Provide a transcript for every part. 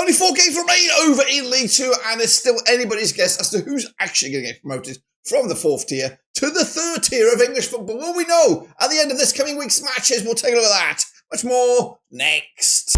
Only 4 games remain over in League 2, and it's still anybody's guess as to who's actually going to get promoted from the 4th tier to the 3rd tier of English football. Will we know at the end of this coming week's matches? We'll take a look at that. Much more next.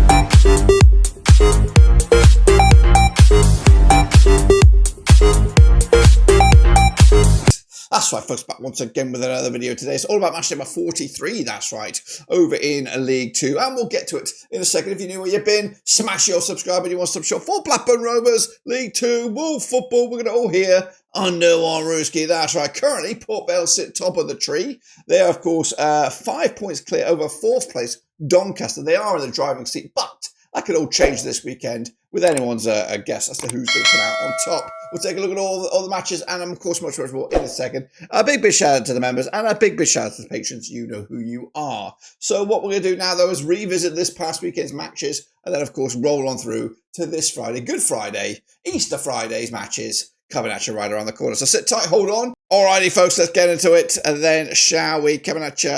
That's right, folks, back once again with another video today. It's all about match number 43, that's right, over in League 2. And we'll get to it in a second. If you knew where you've been, smash your subscribe and you want to subscribe for Blackburn Rovers, League 2, Wolf Football. We're going to all hear under one Rooski. That's right. Currently, Port Vale sit top of the tree. They are, of course, 5 points clear over 4th place, Doncaster. They are in the driving seat, but that could all change this weekend with anyone's guess as to who's going to come out on top. We'll take a look at all the matches and, of course, much more in a second. A big shout out to the members and a big shout out to the patrons. You know who you are. So what we're going to do now, though, is revisit this past weekend's matches and then, of course, roll on through to this Friday, Good Friday, Easter Friday's matches coming at you right around the corner. So sit tight, hold on. Alrighty, folks, let's get into it. And then, shall we? Coming at you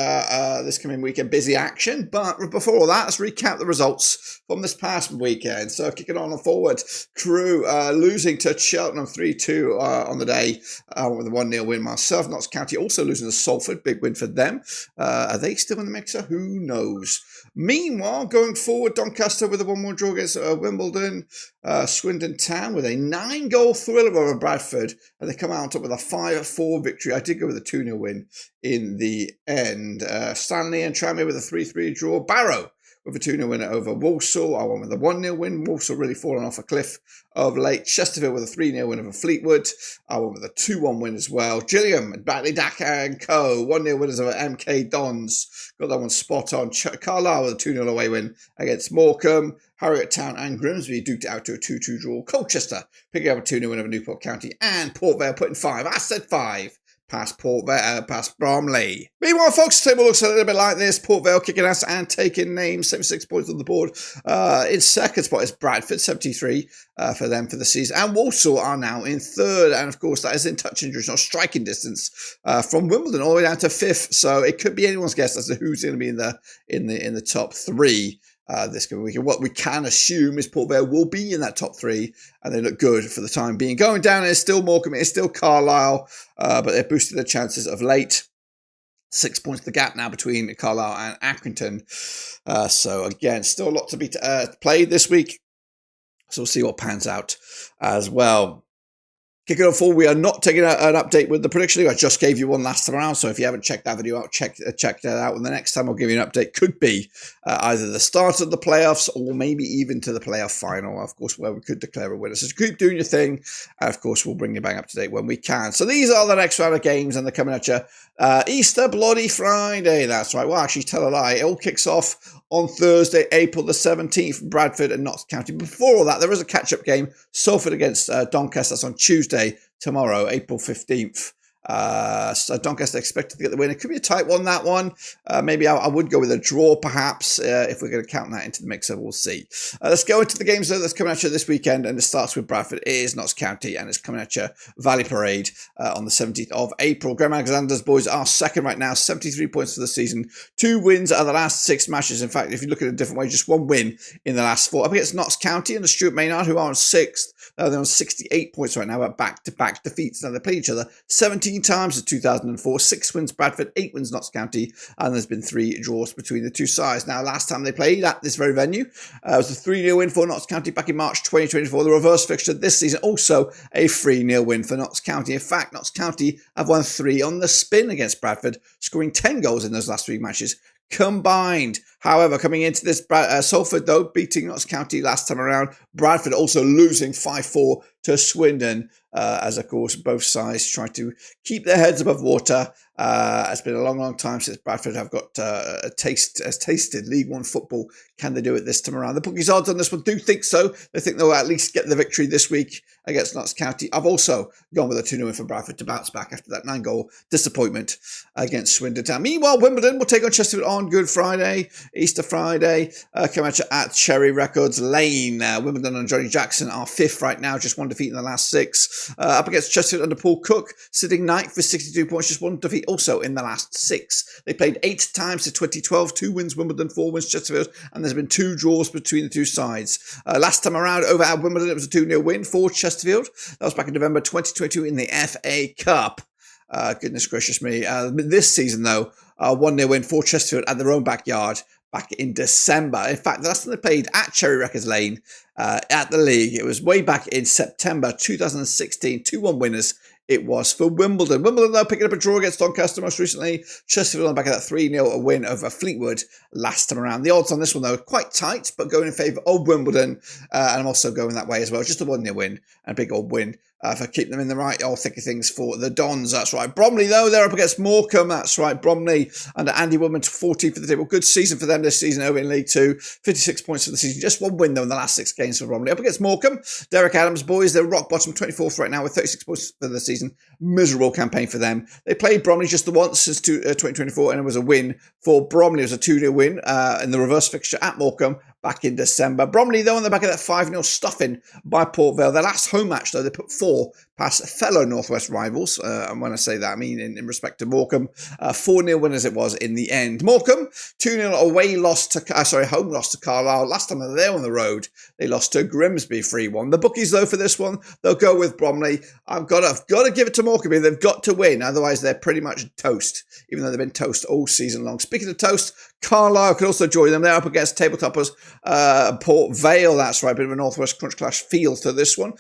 this coming weekend, busy action. But before all that, let's recap the results from this past weekend. So, kicking on forward, Crewe losing to Cheltenham 3-2 on the day with a 1-0 win. Myself, Notts County also losing to Salford. Big win for them. Are they still in the mixer? Who knows? Meanwhile, going forward, Doncaster with a 1-1 draw against Wimbledon. Swindon Town with a 9-goal thriller over Bradford. And they come out on top with a 5-4 victory. I did go with a 2-0 win in the end. Stanley and Tranmere with a 3-3 draw. Barrow with a 2-0 win over Walsall. I went with a 1-0 win. Walsall really fallen off a cliff of late. Chesterfield with a 3-0 win over Fleetwood. I went with a 2-1 win as well. Gillingham and Batley Daka and Co. 1-0 winners over MK Dons. Got that one spot on. Carlisle with a 2-0 away win against Morecambe. Harrogate Town and Grimsby duked it out to a 2-2 draw. Colchester picking up a 2-0 win over Newport County. And Port Vale putting 5. I said 5. Past Bromley. Meanwhile, folks, the table looks a little bit like this. Port Vale kicking ass and taking names. 76 points on the board. In second spot is Bradford, 73 for them for the season. And Walsall are now in 3rd. And, of course, that is in touch injuries, not striking distance from Wimbledon all the way down to 5th. So it could be anyone's guess as to who's going to be in the top 3. This coming weekend. What we can assume is Port Vale will be in that top 3 and they look good for the time being. Going down is still Morecambe, it's still Carlisle, but they've boosted their chances of late. 6 points the gap now between Carlisle and Accrington. So again, still a lot to be played this week. So we'll see what pans out as well. Kicking on forward, we are not taking an update with the prediction league. I just gave you one last time around, so if you haven't checked that video out, check that out. And the next time I'll give you an update could be either the start of the playoffs or maybe even to the playoff final, of course, where we could declare a winner. So keep doing your thing, and of course, we'll bring you back up to date when we can. So these are the next round of games, and they're coming at you Easter Bloody Friday. That's right. Well, actually, tell a lie. It all kicks off on Thursday, April the 17th, Bradford and Notts County. Before all that, there is a catch-up game, Salford against Doncaster. That's on Tuesday, tomorrow, April 15th. So Doncaster expected to get the win. It could be a tight one, that one. Maybe I would go with a draw, perhaps, if we're going to count that into the mixer. We'll see. Let's go into the games, though, that's coming at you this weekend, and it starts with Bradford. It is Notts County, and it's coming at you Vale Parade on the 17th of April. Graham Alexandra's boys are second right now, 73 points for the season. 2 wins out of the last 6 matches. In fact, if you look at it a different way, just 1 win in the last 4. Up against Notts County and the Stuart Maynard, who are on 6th. They're on 68 points right now, but back-to-back defeats. Now, they played each other 17 times in 2004, 6 wins Bradford, 8 wins Notts County, and there's been 3 draws between the two sides. Now, last time they played at this very venue, it was a 3-0 win for Notts County back in March 2024. The reverse fixture this season, also a 3-0 win for Notts County. In fact, Notts County have won 3 on the spin against Bradford, scoring 10 goals in those last 3 matches combined. However, coming into this, Salford, though, beating Notts County last time around. Bradford also losing 5-4 to Swindon, as, of course, both sides try to keep their heads above water. It's been a long time since Bradford have got tasted League One football. Can they do it this time around? The bookies' odds on this one do think so. They think they'll at least get the victory this week against Notts County. I've also gone with a 2-0 win for Bradford to bounce back after that 9-goal disappointment against Swindon Town. Meanwhile, Wimbledon will take on Chesterfield on Good Friday, Easter Friday. Come at Cherry Records Lane. Wimbledon and Johnny Jackson are 5th right now, just 1 defeat in the last 6. Up against Chesterfield under Paul Cook, sitting ninth with 62 points, just one defeat also in the last 6. They played 8 times to 2012, 2 wins Wimbledon, 4 wins Chesterfield, and there's been 2 draws between the two sides. Last time around over at Wimbledon, it was a 2-0 win for Chesterfield. That was back in November 2022 in the FA Cup. Goodness gracious me. This season, though, 1-0 win for Chesterfield at their own backyard back in December. In fact, the last time they played at Cherry Wreckers Lane at the league, it was way back in September 2016. 2-1 winners it was for Wimbledon. Wimbledon, though, picking up a draw against Doncaster most recently. Chesterfield on the back of that 3-0 win over Fleetwood last time around. The odds on this one, though, quite tight, but going in favour of Wimbledon. And I'm also going that way as well. Just a 1-0 win and a big old win for keeping them in the right old thick of things for the Dons. That's right. Bromley, though, they're up against Morecambe. That's right. Bromley under Andy Woodman, 14 for the table. Good season for them this season over in League 2. 56 points for the season. Just one win, though, in the last 6 games for Bromley. Up against Morecambe, Derek Adams' boys. They're rock bottom, 24th right now with 36 points for the season. Miserable campaign for them. They played Bromley just the once since 2024, and it was a win for Bromley. It was a 2-0 win in the reverse fixture at Morecambe back in December. Bromley, though, on the back of that 5-0 stuffing by Port Vale. Their last home match, though, they put 4 past fellow Northwest rivals. And when I say that, I mean in respect to Morecambe. 4-0 winners it was in the end. Morecambe, 2-0 away loss to, home loss to Carlisle. Last time they were there on the road, they lost to Grimsby 3-1. The bookies, though, for this one, they'll go with Bromley. I've got to give it to Morecambe. They've got to win, otherwise they're pretty much toast, even though they've been toast all season long. Speaking of toast, Carlisle could also join them. They're up against tabletoppers Port Vale. That's right, a bit of a Northwest Crunch Clash feel to this one.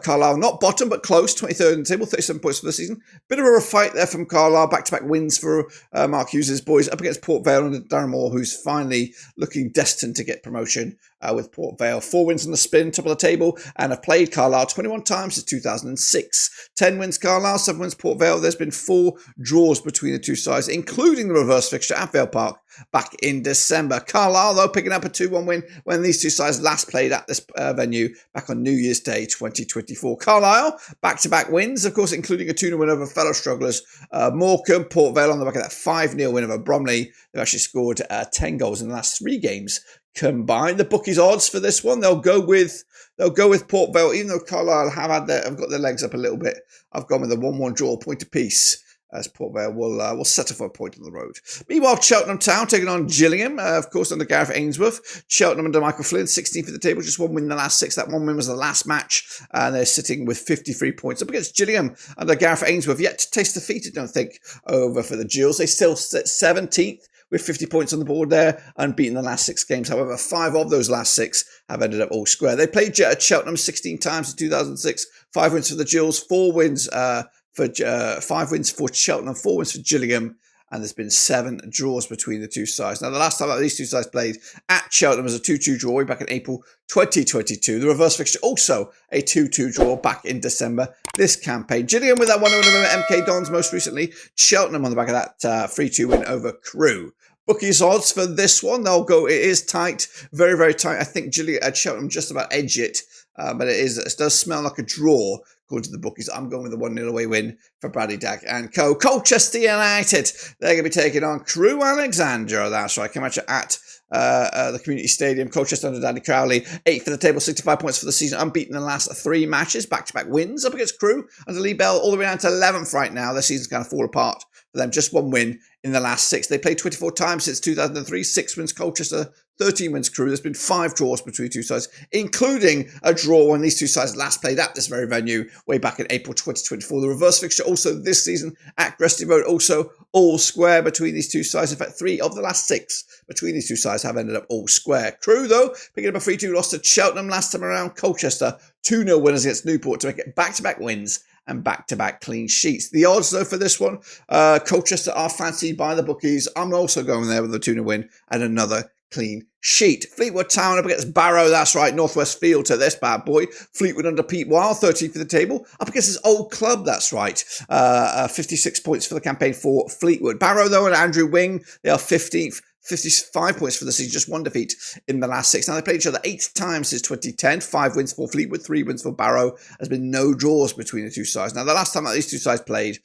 Carlisle not bottom, but close, 23rd in the table, 37 points for the season. Bit of a rough fight there from Carlisle. Back-to-back wins for Mark Hughes' boys up against Port Vale and Darren Moore, who's finally looking destined to get promotion with Port Vale. 4 wins on the spin, top of the table, and have played Carlisle 21 times since 2006. 10 wins Carlisle, 7 wins Port Vale. There's been 4 draws between the two sides, including the reverse fixture at Vale Park back in December. Carlisle, though, picking up a 2-1 win when these two sides last played at this venue back on New Year's Day 2024. Carlisle, back-to-back wins, of course, including a 2-0 win over fellow strugglers Morecambe. Port Vale on the back of that 5-0 win over Bromley. They've actually scored 10 goals in the last 3 games combined. The bookies' odds for this one, they'll go with Port Vale, even though Carlisle have got their legs up a little bit. I've gone with a 1-1 draw, point apiece, as Port Vale will settle for a point on the road. Meanwhile, Cheltenham Town taking on Gillingham, of course, under Gareth Ainsworth. Cheltenham under Michael Flynn, 16th for the table, just 1 win in the last 6. That 1 win was the last match, and they're sitting with 53 points. Up against Gillingham under Gareth Ainsworth, yet to taste defeat, I don't think, over for the Gills. They still sit 17th. With 50 points on the board there, unbeaten the last 6 games. However, 5 of those last 6 have ended up all square. They played Cheltenham 16 times in 2006. 5 wins for the Gills, 4 wins 5 wins for Cheltenham, 4 wins for Gillingham, and there's been 7 draws between the two sides. Now, the last time that these two sides played at Cheltenham was a 2-2 draw way back in April 2022. The reverse fixture also a 2-2 draw back in December this campaign. Gillingham with that 1-0 win over MK Dons most recently. Cheltenham on the back of that 3-2 win over Crewe. Bookies' odds for this one, they'll go, it is tight, very, very tight. I think Cheltenham just about edge it, but it does smell like a draw. According to the bookies, I'm going with the 1-0 away win for Bradley Dack and co. Colchester United, they're going to be taking on Crewe Alexandra. That's right, come at you at the Community Stadium. Colchester under Danny Crowley, 8th for the table, 65 points for the season, unbeaten in the last 3 matches, back-to-back wins up against Crewe under Lee Bell, all the way down to 11th right now. Their season's kind of fall apart for them, just 1 win in the last 6. They played 24 times since 2003, 6 wins Colchester, 13 wins Crewe. There's been 5 draws between two sides, including a draw when these two sides last played at this very venue way back in April 2024. The reverse fixture also this season at Gresty Road, also all square between these two sides. In fact, 3 of the last 6 between these two sides have ended up all square. Crewe, though, picking up a 3-2 loss to Cheltenham last time around. Colchester, 2-0 winners against Newport to make it back-to-back wins and back-to-back clean sheets. The odds, though, for this one, Colchester are fancied by the bookies. I'm also going there with a 2-0 win and another clean sheet. Fleetwood Town up against Barrow. That's right, Northwest Field to this bad boy. Fleetwood under Pete Wild, 13th for the table. Up against his old club, that's right. 56 points for the campaign for Fleetwood. Barrow, though, and Andrew Wing, they are 15th. 55 points for the season, just 1 defeat in the last 6. Now, they played each other 8 times since 2010. 5 wins for Fleetwood, 3 wins for Barrow. There's been no draws between the two sides. Now, the last time that these two sides played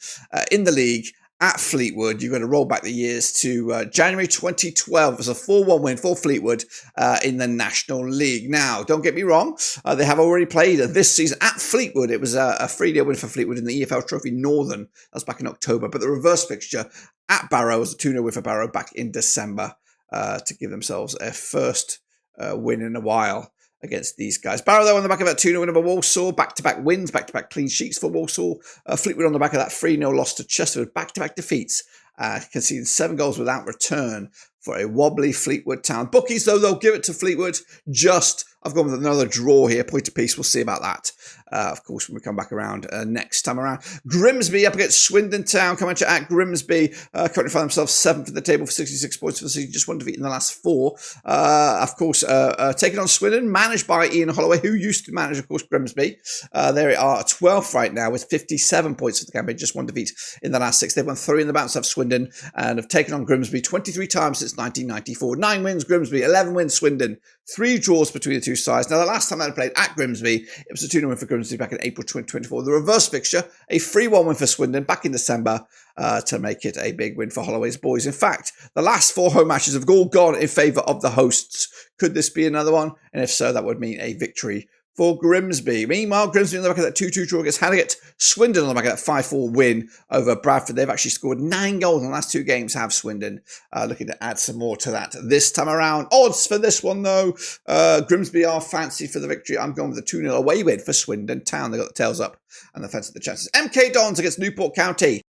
in the league at Fleetwood. You're going to roll back the years to January 2012. It was a 4-1 win for Fleetwood in the National League. Now, don't get me wrong, they have already played this season at Fleetwood. It was a 3-0 win for Fleetwood in the EFL Trophy Northern. That was back in October. But the reverse fixture at Barrow was a 2-0 win for Barrow back in December to give themselves a first win in a while against these guys. Barrow, though, on the back of that 2-0 win over Walsall, back-to-back wins, back-to-back clean sheets for Walsall. Fleetwood on the back of that 3-0 loss to Chesterfield, back-to-back defeats, conceding 7 goals without return for a wobbly Fleetwood town. Bookies, though, they'll give it to Fleetwood. I've gone with another draw here, point apiece. We'll see about that, of course, when we come back around next time around. Grimsby up against Swindon Town. Come at Grimsby. Currently find themselves 7th in the table for 66 points for the season. Just one defeat in the last 4. Of course, taking on Swindon, managed by Ian Holloway, who used to manage, of course, Grimsby. They are 12th right now with 57 points for the campaign. Just one defeat in the last 6. They've won 3 in the bounce of Swindon and have taken on Grimsby 23 times since 1994. 9 wins Grimsby, 11 wins Swindon. 3 draws between the two sides. Now, the last time they played at Grimsby, it was a 2-0 win for Grimsby back in April 2024. The reverse fixture, a 3-1 win for Swindon back in December to make it a big win for Holloway's boys. In fact, the last 4 home matches have all gone in favour of the hosts. Could this be another one? And if so, that would mean a victory for Grimsby. Meanwhile, Grimsby on the back of that 2-2 draw against Harrogate. Swindon on the back of that 5-4 win over Bradford. They've actually scored 9 goals in the last 2 games, have Swindon. Looking to add some more to that this time around. Odds for this one, though. Grimsby are fancy for the victory. I'm going with the 2-0 away win for Swindon Town. They got the tails up and the fence at the chances. MK Dons against Newport County.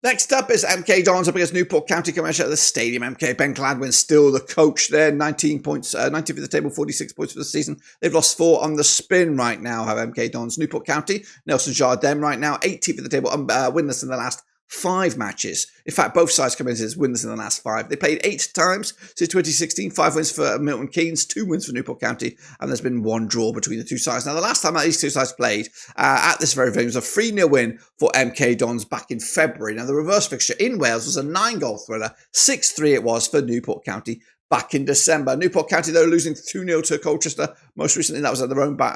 Next up is MK Dons up against Newport County coming out of the stadium. MK Ben Gladwin's still the coach there. 19 points, 19 for the table, 46 points for the season. They've lost 4 on the spin right now, have MK Dons. Newport County, Nelson Jardine right now, 18 for the table, winless in the last 5 matches. In fact, both sides come in as winners in the last 5. They played 8 times since 2016. 5 wins for Milton Keynes, 2 wins for Newport County, and there's been 1 draw between the two sides. Now, the last time that these two sides played at this very venue was a 3-0 win for MK Dons back in February. Now, the reverse fixture in Wales was a 9-goal thriller. 6-3 it was for Newport County back in December. Newport County, though, losing 2-0 to Colchester. Most recently, that was at their own back.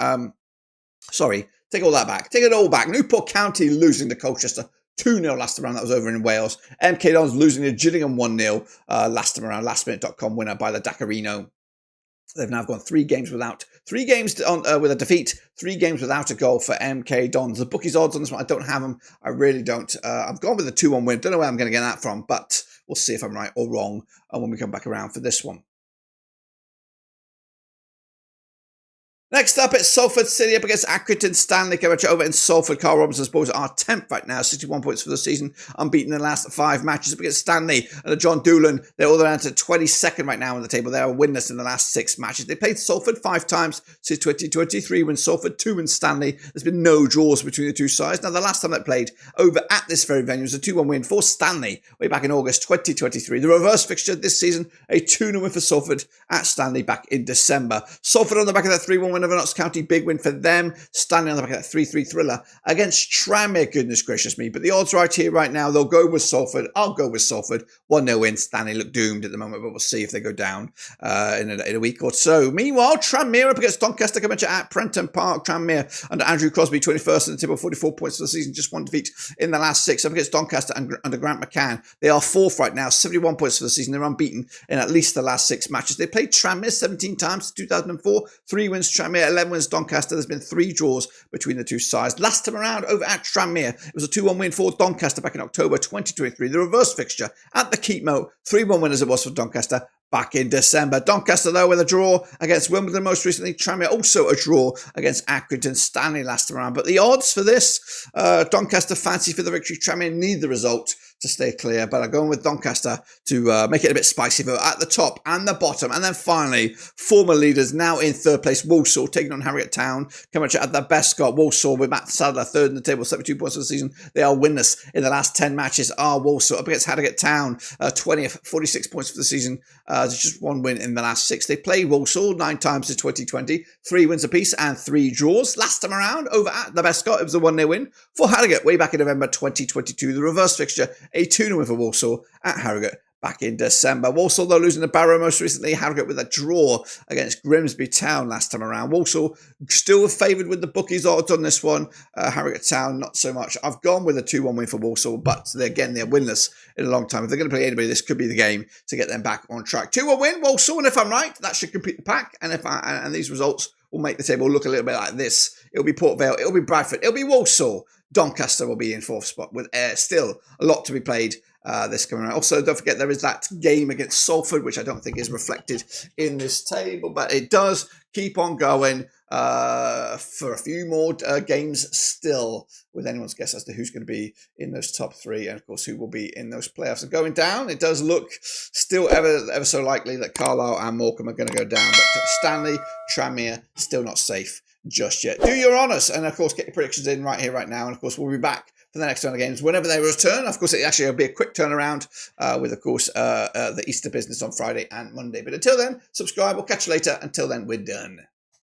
Take all that back. Take it all back. Newport County losing to Colchester 2-0 last time around. That was over in Wales. MK Dons losing to Gillingham 1-0 last time around. Lastminute.com winner by the Dacarino. They've now gone 3 games with a defeat, 3 games without a goal for MK Dons. The bookies odds on this one, I don't have them. I really don't. I've gone with a 2-1 win. Don't know where I'm going to get that from, but we'll see if I'm right or wrong when we come back around for this one. Next up, it's Salford City up against Accrington. Stanley coming over in Salford. Carl Robinson's boys are 10th right now, 61 points for the season, unbeaten in the last 5 matches up against Stanley. And John Doolan, they're all down to 22nd right now on the table. They are winless in the last 6 matches. They played Salford 5 times since 2023. Wins Salford, 2 wins Stanley. There's been no draws between the two sides. Now, the last time they played over at this very venue was a 2-1 win for Stanley way back in August 2023. The reverse fixture this season, a 2-0 win for Salford at Stanley back in December. Salford on the back of that 3-1 win over Notts County, big win for them. Stanley on the back of that 3-3 thriller against Tranmere, goodness gracious me. But the odds right here, right now, they'll go with Salford. I'll go with Salford. 1-0 win. Stanley look doomed at the moment, but we'll see if they go down in a week or so. Meanwhile, Tranmere up against Doncaster coming at Prenton Park. Tranmere under Andrew Crosby, 21st in the table, 44 points for the season, just 1 defeat in the last 6. Up against Doncaster under Grant McCann. They are 4th right now, 71 points for the season. They're unbeaten in at least the last 6 matches. They played Tranmere 17 times, 2004. 3 wins Tranmere, 11 wins Doncaster. There's been 3 draws between the two sides. Last time around over at Tranmere, it was a 2-1 win for Doncaster back in October 2023. The reverse fixture at the Keepmoat, 3-1 win as it was for Doncaster back in December. Doncaster, though, with a draw against Wimbledon most recently. Tranmere also a draw against Accrington. Stanley last time around. But the odds for this, Doncaster fancy for the victory. Tranmere need the result to stay clear, but I'm going with Doncaster to make it a bit spicy for at the top and the bottom. And then finally, former leaders now in 3rd place, Walsall, taking on Harrogate Town. Coming at the best Scott, Walsall with Matt Sadler 3rd in the table, 72 points for the season. They are winless in the last 10 matches. Are Walsall up against Harrogate Town, 20th, 46 points for the season. There's just 1 win in the last 6. They played Walsall 9 times in 2020, 3 wins apiece and 3 draws. Last time around over at the best Scott, it was a 1-0 win for Harrogate way back in November 2022. The reverse fixture, a 2-0 win for Walsall at Harrogate back in December. Walsall, though, losing to Barrow most recently. Harrogate with a draw against Grimsby Town last time around. Walsall still favoured with the bookies odds on this one. Harrogate Town, not so much. I've gone with a 2-1 win for Walsall, but they're winless in a long time. If they're going to play anybody, this could be the game to get them back on track. 2-1 win, Walsall, and if I'm right, that should complete the pack. And these results will make the table look a little bit like this. It'll be Port Vale, it'll be Bradford, it'll be Walsall. Doncaster will be in 4th spot with still a lot to be played this coming around. Also, don't forget there is that game against Salford, which I don't think is reflected in this table, but it does keep on going for a few more games still, with anyone's guess as to who's going to be in those top 3 and, of course, who will be in those playoffs. And going down, it does look still ever so likely that Carlisle and Morecambe are going to go down, but Stanley, Tranmere, still not safe just yet. Do your honours and, of course, get your predictions in right here, right now. And, of course, we'll be back for the next round of games whenever they return. Of course, it actually will be a quick turnaround with, of course, the Easter business on Friday and Monday. But until then, subscribe. We'll catch you later. Until then, we're done.